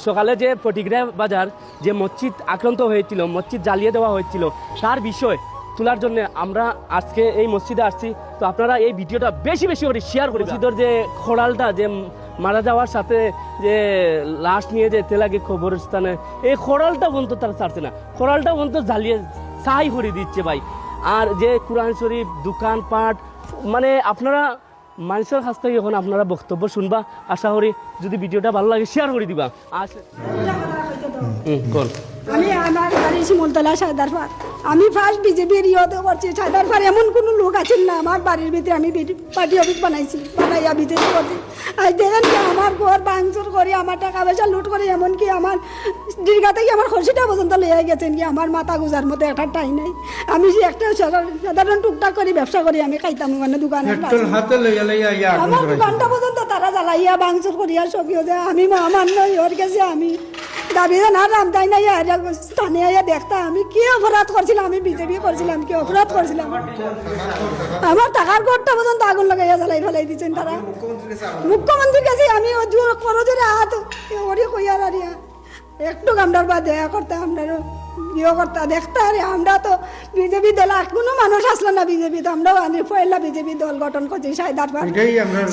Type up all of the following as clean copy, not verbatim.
সকালে যে ফটিকরা বাজার যে মসজিদ আক্রান্ত হয়েছিল, মসজিদ জ্বালিয়ে দেওয়া হয়েছিল, তার বিষয় তোলার জন্য আমরা আজকে এই মসজিদে আসছি। তো আপনারা এই ভিডিওটা বেশি বেশি করে শেয়ার করে, মসজিদের যে খোড়ালটা যে মারা যাওয়ার সাথে যে লাশ নিয়ে যেতে লাগে কবরস্থানে, এই খোড়ালটা পর্যন্ত তারা ছাড়ছে না, খোড়ালটা পর্যন্ত জ্বালিয়ে ছাই করে দিচ্ছে ভাই। আর যে কোরআন শরীফ দোকানপাট, মানে আপনারা মানুষের কাছ থেকে এখন আপনারা বক্তব্য শুনবা। আশা করি যদি ভিডিওটা ভালো লাগে শেয়ার করে দিবা। কোন আমি আমার বাড়ি শিমুলতলা সায়দারপাড়। আমি ফার্স্ট বিজেপির ইয়েতে করছি সায়দারপাড়। এমন কোনো লোক আছেন না আমার বাড়ির ভিতরে আমি পার্টি অফিস বানাইছি, বানাইয়া বিজেপি করছি। আজ দেখেন কি আমার ঘর ভাঙচুর করে, আমার টাকা পয়সা লুট করে, এমনকি আমার দীর্ঘা থেকে আমার খরচিটা পর্যন্ত লেগে গেছেন কি আমার মাথা গুজার মতো একটা টাই নাই। আমি যে একটা সাধারণ টুকটাক করি ব্যবসা করি, আমি খাইতাম মানে দোকানে, আমার দোকানটা পর্যন্ত তারা জ্বালাইয়া ভাঙচুর করিয়া সবিও যে আমি মহামান্য ওর কাছে আমি দাবি না রামদাই নাই স্থানে আইয়া দেখতা আমি কি অপরাধ করছিলাম, আমি বিজেপি করছিলাম, কি অপরাধ করছিলাম। আমার টাকার ঘরটা পর্যন্ত আগুন লাগাইয়া জ্বালাই ফেলাই দিচ্ছেন তারা। মুখ্যমন্ত্রীর কাছে আমি করজোরে হাত ওরে কইয়া দাঁড়িয়া একটু আমরার বা দেয়া করতে আমরা ইয়ে করতে দেখতে আরে আমরা তো বিজেপি দল আর কোনো মানুষ আসলো না বিজেপি, তো আমরাও পয়লা বিজেপি দল গঠন করছি সায়দারপাড়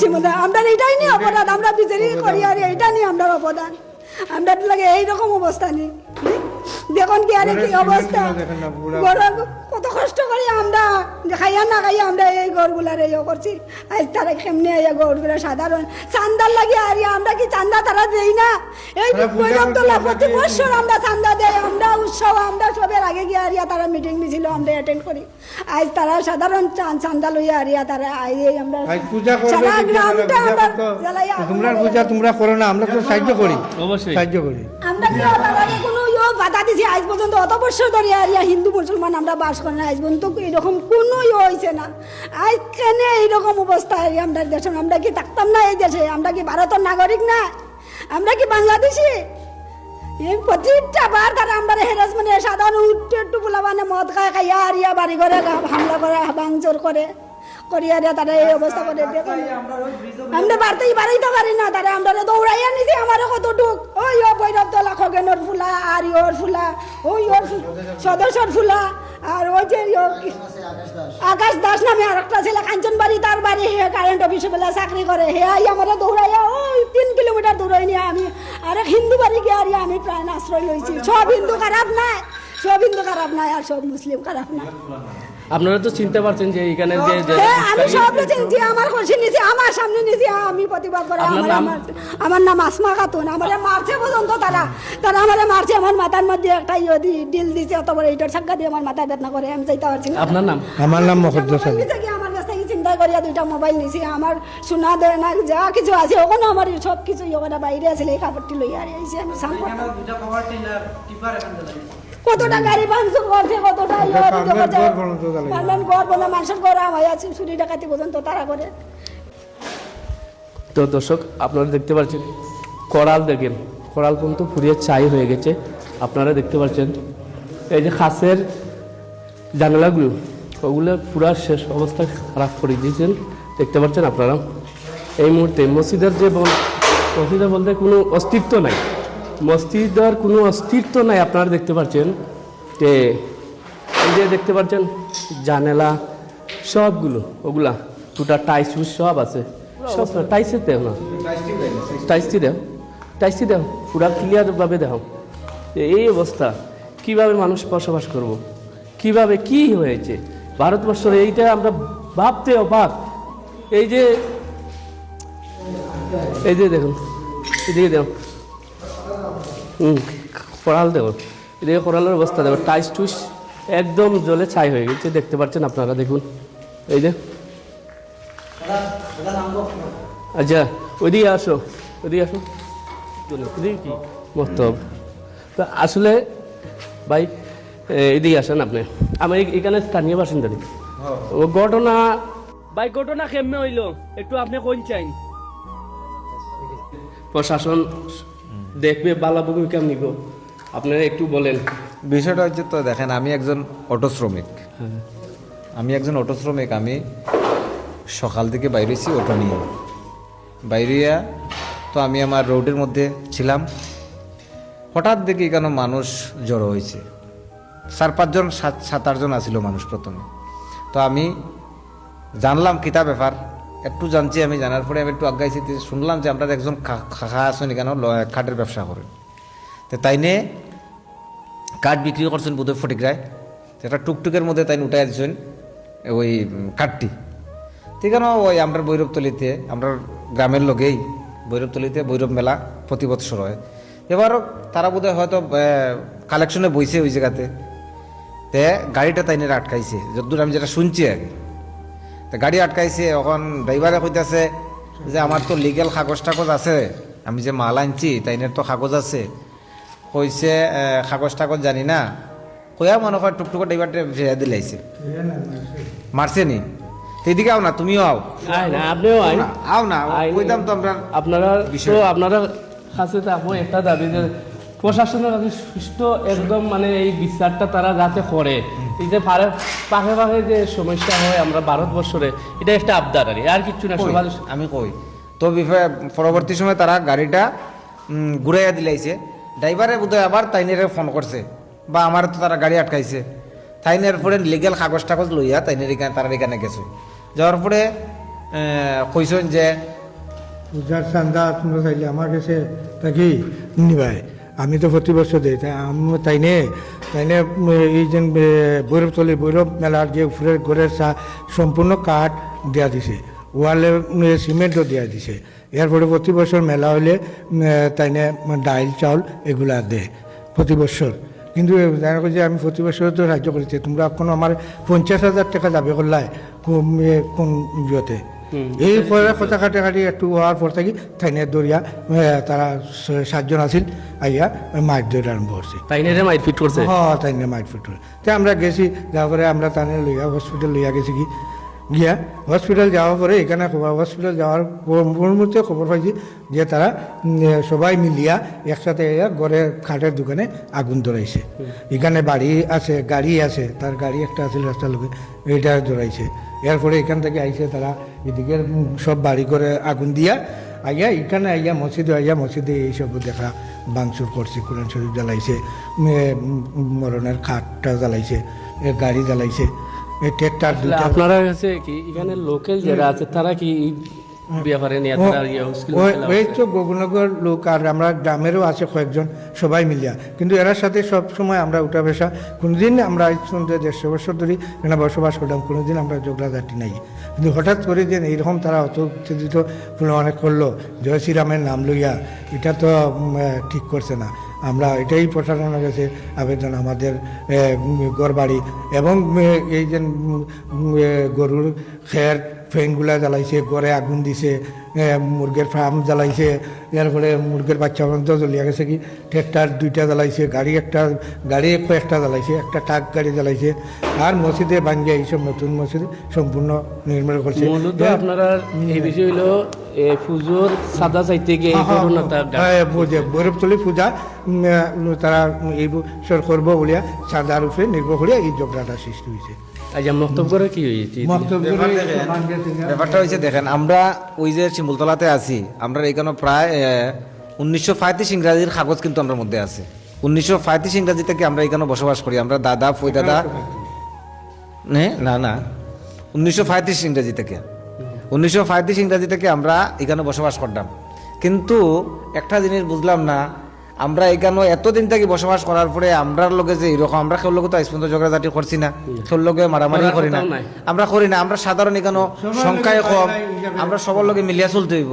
শিমুলতলা। আমরা এইটাই নিয়ে অপরাধ, আমরা বিজেপি করি আর এইটা নিয়ে আমরা অবদান। আমরা লাগে এইরকম অবস্থা নেই, দেখুন কি আরে কি অবস্থা। কত কষ্ট করি আমরা খাইয়া না খাইয়া আমরা এই গড়গুলার ইয়ে করছি। আজ তারা কেমনি এই গড়গুলা সাধারণ চান্দার লাগে আর আমরা কি চান্দা তারা দেই না? এই বৈরবতলা প্রতি বছর আমরা চান্দা দেই, আমরা উৎসব আমরা সবের আগে গিয়ে আরিয়া তারা মিটিং মিছিল আমরা অ্যাটেন্ড করি। আজ তারা সাধারণ চান্দা লইয়া আরিয়া তারা এই আমরা সারা গ্রামটা আমরা জ্বালাইয়া। তোমরা পূজা তোমরা করো না, আমরা তো সাহায্য করি, অবশ্যই সাহায্য করি। আমরা কি তারা কোনো বাধা দিছি আজ পর্যন্ত? অত বছর ধরে আরিয়া হিন্দু মুসলমান আমরা বাস করি না, আজ পর্যন্ত এরকম কোনো হয়েছে না। আজ কেন এইরকম অবস্থা আমরা দেশে? আমরা কি থাকতাম না এই দেশে? আমরা কি ভারতের নাগরিক না? আমরা কি বাংলাদেশি? এই প্রতিটা বার তারা আমরা হেরাসমেন্ট সাধারণ উঠতে একটু পোলা মানে মদ খায় খাইয়া আরিয়া বাড়ি ঘরে হামলা করে ভাঙচুর করে করিয়ারে তারা এই অবস্থা করে। দেখুন আমরা বাড়াইতে পারি না, তারা আমরা দৌড়াইয়া নিছি। আমারও কতটুক ওই ও বৈরবতলা খগেনর ফুলা আর ওর ফুলা, ওই ওর সদস্যর ফুলা, আর ওই যে আকাশ দাস নামে আর একটা ছেলে কাঞ্চনবাড়ি, তার বাড়ি হে কারেন্ট অফিসে বেলা চাকরি করে। হে আই আমরা দৌড়াইয়া ওই 3 কিলোমিটার দৌড়াই নিয়ে আমি আরেক হিন্দু বাড়ি গিয়ে আর আমি প্রাণ আশ্রয় লইছি। সব হিন্দু খারাপ নাই, সব হিন্দু খারাপ নাই আর সব মুসলিম খারাপ নাই। আপনারা তো চিনতে পারছেন যে এখানে আমি সব যে আমার খুশি নিছি, আমার সামনে নিছি, আমি প্রতিবাদ করে। আমার নাম আসমা খাতুন। আমার মারছে পর্যন্ত তারা আমার মারছে। আমার মাথার মধ্যে একটা ডিল দিছে, অত বড় এইটার ছাক্কা দিয়ে আমার মাথায় বেদনা করে, আমি যাইতে পারছি না। আপনার নাম? আমার নাম মফজ্জল সাহেব। আমার কাছ থেকে চিন্তা করিয়া 2টা মোবাইল নিছি, আমার সোনা দেয় না যা কিছু আছে ওখানে আমার সব কিছু ওখানে বাইরে আছে, এই কাপড়টি লইয়া আর আইছি আমি সামনে। কতটা গাড়ি ভাঙচুর করছে, কতটা মানুষের ঘর হয়ে আছে, চুরি ডাকাতি পর্যন্ত তারা করে। তো দর্শক আপনারা দেখতে পাচ্ছেন করাল, দেখেন করাল পর্যন্ত ফুরিয়ে ছাই হয়ে গেছে। আপনারা দেখতে পাচ্ছেন এই যে খাসের জানালাগুলো, ওগুলো পুরা শেষ অবস্থা খারাপ করে দিয়েছেন। দেখতে পাচ্ছেন আপনারা এই মুহূর্তে মসজিদের মসজিদের বলতে কোনো অস্তিত্ব নাই, মসজিদের কোনো অস্তিত্ব নাই। আপনারা দেখতে পাচ্ছেন যে এই যে দেখতে পাচ্ছেন জানালা সবগুলো, ওগুলা দুটা টাইস সব আছে, সব টাইসে দেও না, টাইসি দেও পুরা ক্লিয়ারভাবে দেখো। এই অবস্থা কিভাবে মানুষ বসবাস করব, কিভাবে কি হয়েছে ভারতবর্ষের, এইটা আমরা ভাবতে অবাক। এই যে দেখুন এদিকে দেখো, খরাল দেখো, এদিকে খরালের অবস্থা দেখো, টাইস টুইস একদম জলে ছাই হয়ে গেছে। দেখতে পাচ্ছেন আপনারা, দেখুন এই যে। আচ্ছা ওইদিকে আসো, ওইদিকে আসো, ওইদিকে কি মস্তব। তো আসলে ভাই এদিকে আসেন আপনি, আমি এখানে স্থানীয় বাসিন্দা। ও ঘটনা ভাই, ঘটনা কেমনে হইল একটু আপনি কোন চাইন? প্রশাসন দেখবে, বালা ভূমিকা নিব, আপনারা একটু বলেন। বিষয়টা হচ্ছে তো দেখেন, আমি একজন অটো শ্রমিক, আমি সকাল থেকে বাইরেছি অটো নিয়ে, বাইরিয়া তো আমি আমার রোডের মধ্যে ছিলাম, হঠাৎ দেখি কেন মানুষ জড়ো হয়েছে, 4-5 জন 7-8 জন আসিল মানুষ প্রথমে। তো আমি জানলাম কিতা ব্যাপার, একটু জানছি। আমি জানার পরে আমি একটু আগাইছি, শুনলাম যে আমরা একজন খাখা আসেন কেন কাঠের ব্যবসা করেন। তো তাইনে কাঠ বিক্রি করছেন বোধহয় ফটিকরায়, একটা টুকটুকের মধ্যে তাই উঠাই দিচ্ছেন ওই কাঠটি। ঠিক আছে, ওই আমরা ভৈরবতলিতে, আমরা গ্রামের লোকেই ভৈরবতলিতে ভৈরব মেলা প্রতি বছর হয়। এবারও তারা বোধহয় হয়তো কালেকশনে বইছে ওই জায়গাতে। তে গাড়িটা তাইনে আটকাইছে, যতদূর আমি যেটা শুনছি আগে। তো গাড়ি আটকাইছে, এখন ড্রাইভারে কইতাছে যে আমার তো লিগেল কাগজ টাগজ আছে, আমি যে মাল আনছি তাইনের তো কাগজ আছে। কইছে কাগজ টাগজ জানি না, কইয়া মনে হয় টুকটুকো ড্রাইভারটা ফেরা দিলাইছে, মারছে নি। এদিকে আও না, তুমিও আও, আপনিও আইন আও না, কইতাম তো আমরা আপনারা তো আপনারা কাছে থাকবো একটা দাবি যে প্রশাসনের কাছে সুষ্ঠু একদম মানে এই বিচারটা তারা যাতে করে। এই যে পাখে পাখে যে সমস্যা হয় আমরা ভারতবর্ষে, এটা একটা আবদার আর কিচ্ছু না। সমাজ আমি কই তো পরবর্তী সময় তারা গাড়িটা ঘুরাইয়া দিলাইছে। ড্রাইভারে বোধহয় আবার তাইনের ফোন করছে, বা আমার তো তারা গাড়ি আটকাইছে। তাইনের পরে লিগেল কাগজ টাগজ লইয়া তাইনের এখানে তারা এখানে গেছে। যাওয়ার পরে কইছেন যে যার চান্দা তোমরা চাইলে আমার কাছে তাকে নিবাই, আমি তো প্রতি বছর দিই। তাইনে এই যে ভৈরবতলি ভৈরব মেলার যে উপরের ঘরের সম্পূর্ণ কাঠ দেওয়া দিছে, ওয়ালে সিমেন্টও দেওয়া দিছে। এরপরে প্রতি বছর মেলা হলে তাইনে ডাইল চাউল এগুলা দেয় প্রতি বছর। কিন্তু জানা যে আমি প্রতি বছর তো সাহায্য করেছি, তোমরা কোনো আমার 50,000 টাকা যাবে করলায় কোন ইয়েতে। এই পরে কথা কাটাকাটি একটু হওয়ার পর থাকি তাইনে দরিয়া তারা 7 জন আসিল, আইয়া মাইট ধরে আরম্ভ করছে। তাইনে মাইটফিট করছে, হ্যাঁ তাইনে মাইটফিট করে। তাই আমরা গেছি, যাওয়ার পরে আমরা তাইনে লইয়া হসপিটাল লইয়া গেছি। গিয়া হসপিটাল যাওয়ার পরে এখানে হসপিটাল যাওয়ার মুহূর্তে খবর পাইছি যে তারা সবাই মিলিয়া একসাথে ঘরের খাটের দোকানে আগুন ধরাইছে। এখানে বাড়ি আছে, গাড়ি আছে, তার গাড়ি একটা আছে রাস্তার লোকে, এইটা ধরাইছে। এরপরে এখান থেকে আইসে তারা এদিকে সব বাড়ি করে আগুন দিয়া আইয়া এখানে আইয়া মসজিদে এইসব দেখা ভাঙচুর করছে। কোরআন শরীফ জ্বালাইছে, মরণের খাটটা জ্বালাইছে, গাড়ি জ্বালাইছে। আপনারা কাছে কি এখানে লোকাল যারা আছে তারা কি ব্যাপারে নিয়ে ওই তো গোগুনগর লোক আর আমরা গ্রামেরও আছে কয়েকজন, সবাই মিলিয়া। কিন্তু এরার সাথে সব সময় আমরা উঠা বসা, কোনোদিন আমরা 150 বছর ধরে এখানে বসবাস করলাম, কোনোদিন আমরা ঝগড়াঝাটি নাই। কিন্তু হঠাৎ করে যে এইরকম তারা অত উত্তেজিত অনেক করলো জয় শ্রীরামের নাম লইয়া, এটা তো ঠিক করছে না। আমরা এটাই প্রশাসনের কাছে আবেদন, আমাদের ঘর বাড়ি এবং এই যে গরুর খের ফ্যানগুলা জ্বালাইছে, ঘরে আগুন দিছে, মুরগের ফার্ম জ্বালাইছে, এরপরে মুরগের বাচ্চা পর্যন্ত জ্বলিয়া গেছে। কি ট্রেক্টর 2টা জ্বালাইছে, গাড়ি কয়েকটা জ্বালাইছে, একটা ট্রাক গাড়ি জ্বালাইছে। আর মসজিদে বাঙ্গিয়া এইসব নতুন মসজিদ সম্পূর্ণ নির্মাণ করছে। মূলত আপনারা এই বিষয় হলো পুজোর সাদা চাইতে গিয়ে ভৈরবতলি পূজা তারা এই বছর করবো বলিয়া সাদার উপরে নির্ভর করিয়া এই ঝগড়াটা সৃষ্টি হয়েছে। কি হয়েছে ব্যাপারটা হয়েছে দেখেন, আমরা ওই যে শিমুলতলাতে আছি, আমরা এখানে প্রায় 1935 ইংরাজির কাগজ কিন্তু আমরা মধ্যে আছে। 1935 ইংরাজি থেকে আমরা এখানে বসবাস করি। আমরা দাদা ফই দাদা না 1935 ইংরাজি থেকে 1935 ইংরাজি থেকে আমরা এখানে বসবাস করতাম। কিন্তু একটা জিনিস বুঝলাম না, আমরা এখানে এতদিন থেকে বসবাস করার পরে আমরার লোকে যে এরকম, আমরা কেউ লোকে তো আজ পর্যন্ত ঝগড়াঝাটি করছি না, কেউ লোকে মারামারি করি না, আমরা করি না। আমরা সাধারণ এখানে সংখ্যায় কম, আমরা সবার লোকে মিলিয়া চলতে হইব।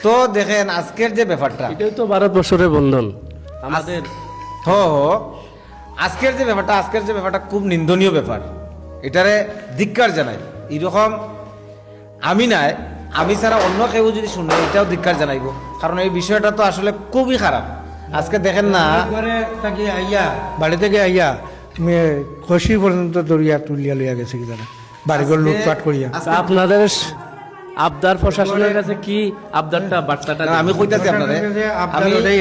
তো দেখেন আজকের যে ব্যাপারটা, এটাই তো ভারতবর্ষের বন্ধন আমাদের। আজকের যে ব্যাপারটা খুব নিন্দনীয় ব্যাপার, এটারে ধিক্কার জানাই। এরকম আমি ছাড়া অন্য কেউ যদি শুনে এটাও ধিক্কার জানাইব, কারণ এই বিষয়টা তো আসলে খুবই খারাপ। আজকে দেখেন না, বাড়ি থেকে আইয়া খসি পর্যন্ত দরিয়া তুলিয়া লইয়া গেছে কি তারা বাড়িঘর লুটপাট করিয়া। আপনাদের আবদার প্রশাসনের কাছে কি আবদারটা বার্তাটা আমি কইতাছি আপনাদের,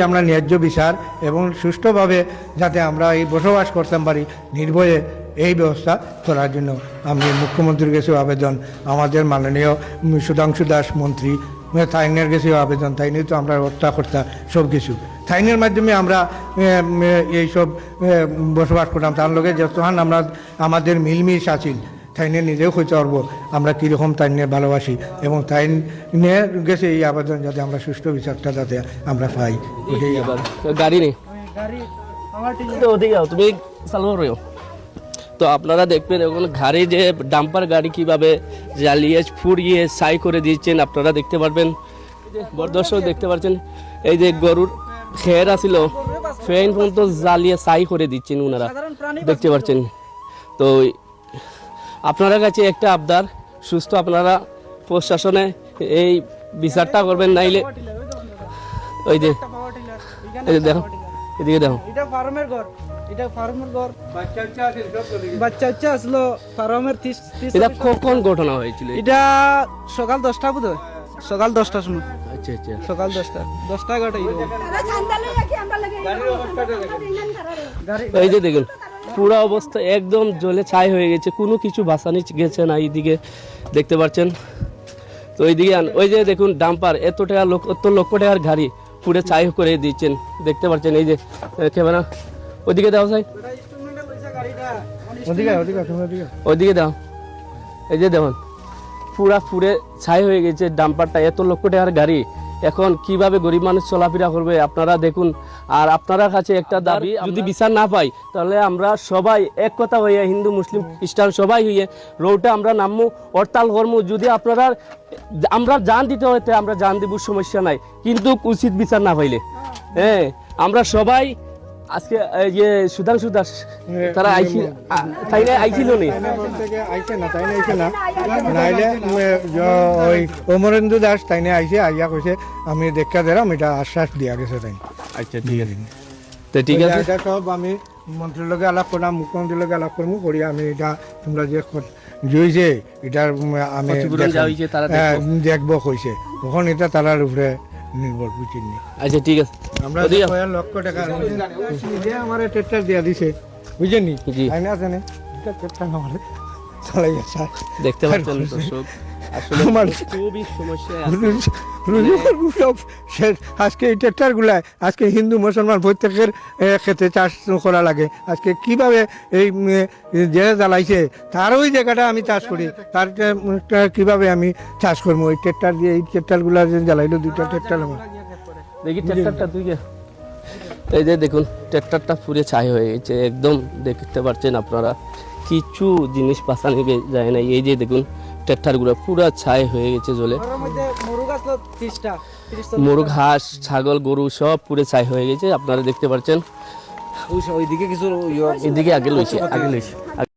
আমরা ন্যায্য বিচার এবং সুষ্ঠুভাবে যাতে আমরা এই বসবাস করতে পারি নির্ভয়ে, এই ব্যবস্থা করার জন্য আমি মুখ্যমন্ত্রীর কাছেও আবেদন, আমাদের মাননীয় সুধাংশু দাস মন্ত্রী তাইনের কাছেও আবেদন। তাইনি তো আমরা হত্যা কর্তা সব কিছু, থাইনের মাধ্যমে আমরা এইসব বসবাস করতাম তার লগে যতক্ষণ আমরা আমাদের মিলমিশ আছিল তাইনে নিজেও হইতে পারবো আমরা কীরকম তাইনে ভালোবাসি এবং তাইনে গেছে এই আবেদন যাতে আমরা সুষ্ঠু বিচারটা যাতে আমরা পাই ওটাই এবার গাড়ি নেই তো ওদিকে যাও, তুমি চালু রয়েও। তো আপনারা দেখবেন এখন গাড়ি যে ডাম্পার গাড়ি কিভাবে জ্বালিয়ে ফুরিয়ে ছাই করে দিয়েছেন আপনারা দেখতে পারবেন। দর্শক দেখতে পাচ্ছেন এই যে গরুর খের আছিল ফ্যান পর্যন্ত জ্বালিয়ে ছাই করে দিচ্ছেন ওনারা দেখতে পাচ্ছেন। তো আপনারা কাছে একটা আবদার, সুস্থ আপনারা প্রশাসনে এই বিচারটা করবেন, নাইলে ওই যে এই যে দেখো এদিকে দেখো এটা ফার্মের ঘর, এটা ফার্মের ঘর, বাচ্চা আসলো ফার্মের এটা কখন ঘটনা হয়েছিল? এটা সকাল 10টা বোধ হয়, সকাল 10টার সময়, আচ্ছা আচ্ছা সকাল 10টা 11টা তারা সান্দালে রাখি আমরা লাগে এই যে দেখুন পুরো অবস্থা একদম জলে ছাই হয়ে গেছে, কোনো কিছু বাঁচানি গেছে না। এইদিকে দেখতে পাচ্ছেন। তো ওইদিকে ওই যে দেখুন ডাম্পার এত লক্ষ টাকার গাড়ি পুরো ছাই করে দিচ্ছেন দেখতে পাচ্ছেন। এই যে ক্যামেরা ওইদিকে দাও সাই, ওইদিকে দাও। এই যে দেখুন পুরে ছাই হয়ে গেছে ডাম্পারটা, এত লক্ষ টাকার গাড়ি এখন কিভাবে গরিব মানুষ চলাফেরা করবে আপনারা দেখুন। আর আপনারা কাছে একটা দাবি, যদি বিচার না পাই তাহলে আমরা সবাই এক কথা হইয়া হিন্দু মুসলিম খ্রিস্টান সবাই হইয়ে রোডটা আমরা নামবো, হরতাল করবো। যদি আপনারা আমরা জান দিতে হইতে আমরা জান দিব, সমস্যা নাই, কিন্তু উচিত বিচার না পাইলে হ্যাঁ আমরা সবাই আজকে এই যে সুধাংশু দাস তারা আইছিল নি আইছে না তাই আইছে না নাইলে ওই অমরেন্দু দাস তাইনে আইছে আইয়া কইছে আমি দেখা দিলাম, এটা আশ্বাস দিয়া গেছে তাই। আচ্ছা ঠিক আছে, তো ঠিক আছে এটা সব আমি মন্ত্রীর লগে আলাপ করলাম, মুখ্যমন্ত্রীর লগে আলাপ করবো করি আমি এটা তোমরা যে জইছে এটার আমি ক্ষতিপূরণ যা হইছে তারা দেখবো কইছে তখন এটা তারার উপরে নির্ভর বুঝছেন। আচ্ছা ঠিক আছে, আমরা যে কয়েক লক্ষ টাকা নিজে আমার ট্রেক্টর দিয়া দিছে বুঝছেন নি, জি আইনা আছে না এটা ট্রেক্টর আমার চালাই আছে দেখতে পাচ্ছেন দর্শক আসলে আমার খুবই সমস্যা আজকে এই ট্রেক্টর গুলা আজকে হিন্দু মুসলমান প্রত্যেকের ক্ষেত্রে চাষ করা লাগে। আজকে কিভাবে এই যে জ্বালাইছে তার ওই জায়গাটা আমি চাষ করি, তার কিভাবে আমি চাষ করবো ওই ট্রেক্টর দিয়ে, এই ট্রেক্টর গুলা যে জ্বালাইলো দুইটা ট্রেক্টর আমার দেখি ট্র্যাক্টরটা তুই এই যে দেখুন ট্র্যাক্টরটা পুরে ছাই হয়ে গেছে একদম দেখতে পাচ্ছেন আপনারা, কিছু জিনিস বাঁচানো যায় না। এই যে দেখুন ট্র্যাক্টরগুলো পুরো ছাই হয়ে গেছে জলে, মুরগ হাঁস ছাগল গরু সব পুরো ছাই হয়ে গেছে আপনারা দেখতে পাচ্ছেন। ওইদিকে কিছু এদিকে আগে লইছে